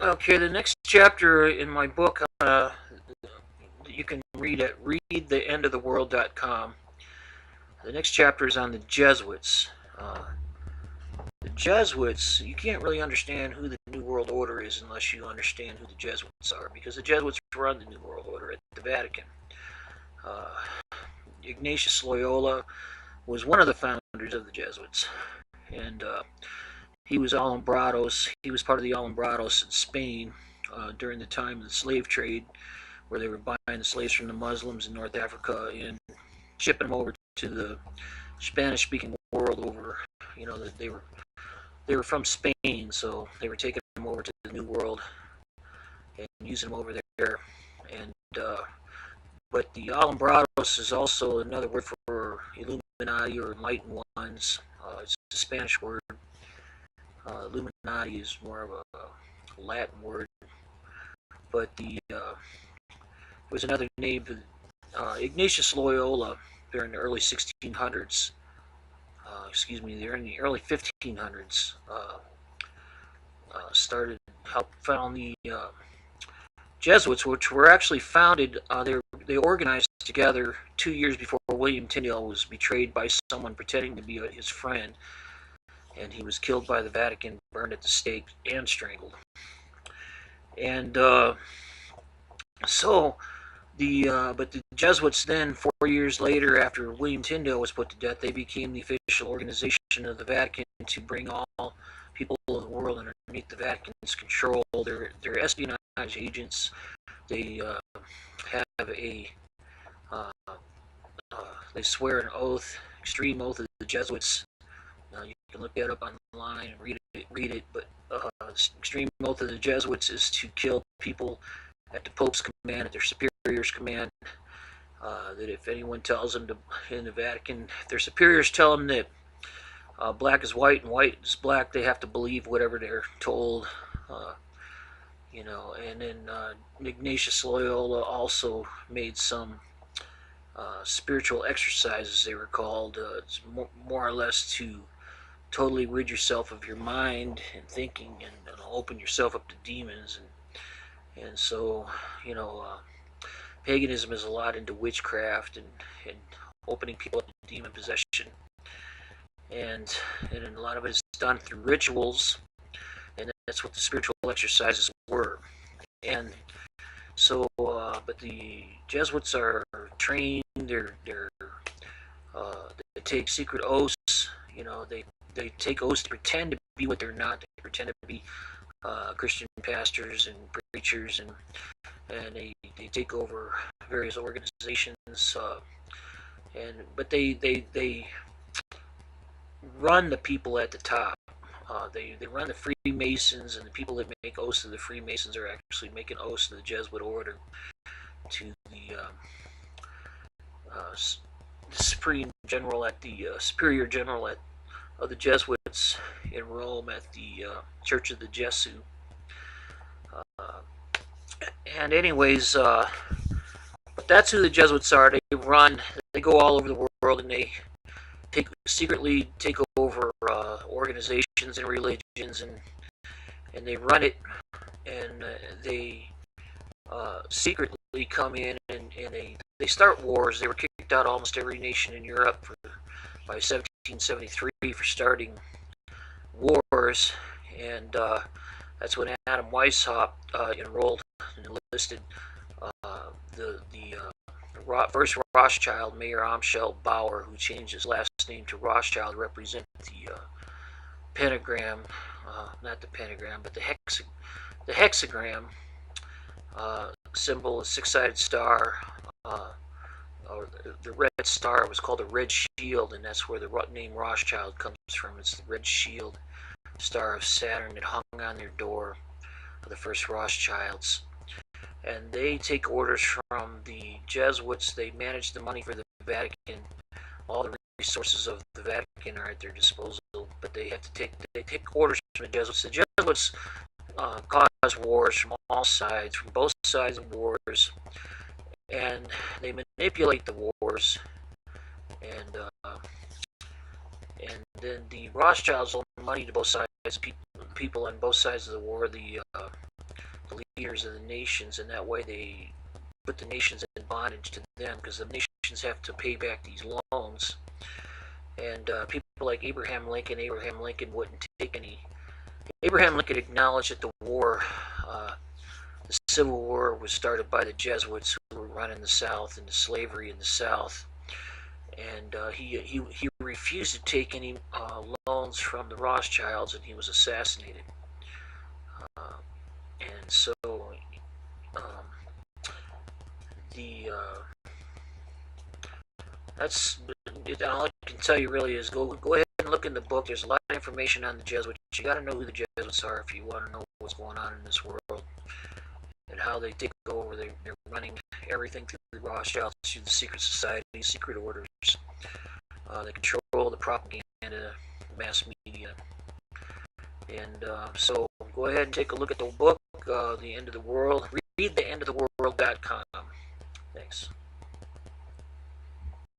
Okay, the next chapter in my book you can read at readtheendoftheworld.com. The next chapter is on the Jesuits. The Jesuits, you can't really understand who the New World Order is unless you understand who the Jesuits are, because the Jesuits run the New World Order at the Vatican. Uh, Ignatius Loyola was one of the founders of the Jesuits, and he was Alumbrados. He was part of the Alumbrados in Spain during the time of the slave trade, where they were buying the slaves from the Muslims in North Africa and shipping them over to the Spanish-speaking world. Over, you know, that they were from Spain, so they were taking them over to the New World and using them over there. And but the Alumbrados is also another word for Illuminati or enlightened ones. It's a Spanish word. Illuminati is more of a Latin word, but there was another name. Ignatius Loyola during the early 1600s. During the early 1500s, helped found the Jesuits, which were actually founded. They organized together 2 years before William Tyndale was betrayed by someone pretending to be his friend, and he was killed by the Vatican, burned at the stake, and strangled. And so but the Jesuits then, 4 years later, after William Tyndale was put to death, they became the official organization of the Vatican to bring all people of the world underneath the Vatican's control. They're espionage agents. They have a uh, they swear an oath, extreme oath of the Jesuits. You can look that up online and read it. But extreme oath of the Jesuits is to kill people at the Pope's command, at their superior's command. That if anyone tells them in the Vatican, if their superiors tell them that black is white and white is black, they have to believe whatever they're told. And then Ignatius Loyola also made some spiritual exercises, they were called. It's more or less to totally rid yourself of your mind and thinking, and open yourself up to demons. And so, you know, paganism is a lot into witchcraft and opening people up to demon possession. And a lot of it is done through rituals, and that's what the spiritual exercises were. And so, but the Jesuits are trained. They take secret oaths. They take oaths to pretend to be what they're not. They pretend to be Christian pastors and preachers, and they take over various organizations. But they run the people at the top. They run the Freemasons, and the people that make oaths to the Freemasons are actually making oaths to the Jesuit order, to the Supreme General at the Superior General of the Jesuits in Rome at the Church of the Jesuits. Uh, and anyways, but that's who the Jesuits are. They go all over the world, and they secretly take over organizations and religions, and they run it, and they secretly come in, and they start wars. They were kicked out almost every nation in Europe by 1773 for starting wars, and that's when Adam Weishaupt enrolled and enlisted the first Rothschild, Mayor Amschel Bauer, who changed his last name to Rothschild, to represent the pentagram, not the pentagram, but the hexagram symbol, a six-sided star, or the red star was called a red shield, and that's where the name Rothschild comes from. It's the red shield star of Saturn that hung on their door of the first Rothschilds. And they take orders from the Jesuits. They manage the money for the Vatican. All the resources of the Vatican are at their disposal, but they take orders from the Jesuits. The Jesuits cause wars from all sides, from both sides of wars, and they manipulate the wars. And then the Rothschilds loan money to both sides, people on both sides of the war. The leaders of the nations, and that way they put the nations in bondage to them, because the nations have to pay back these loans. And people like Abraham Lincoln wouldn't take any. Abraham Lincoln acknowledged that the Civil War was started by the Jesuits, who were running the South into slavery in the South, and he refused to take any loans from the Rothschilds, and he was assassinated. Uh, and so um, the that's all I can tell you really is go ahead and look in the book. There's a lot of information on the Jesuits. You got to know who the Jesuits are if you want to know what's going on in this world and how they take over. They're running everything through the Rothschilds, through the secret societies, secret orders. They control the propaganda, mass media, and so go ahead and take a look at the book, The End of the World. Read the End of the World.com. Thanks.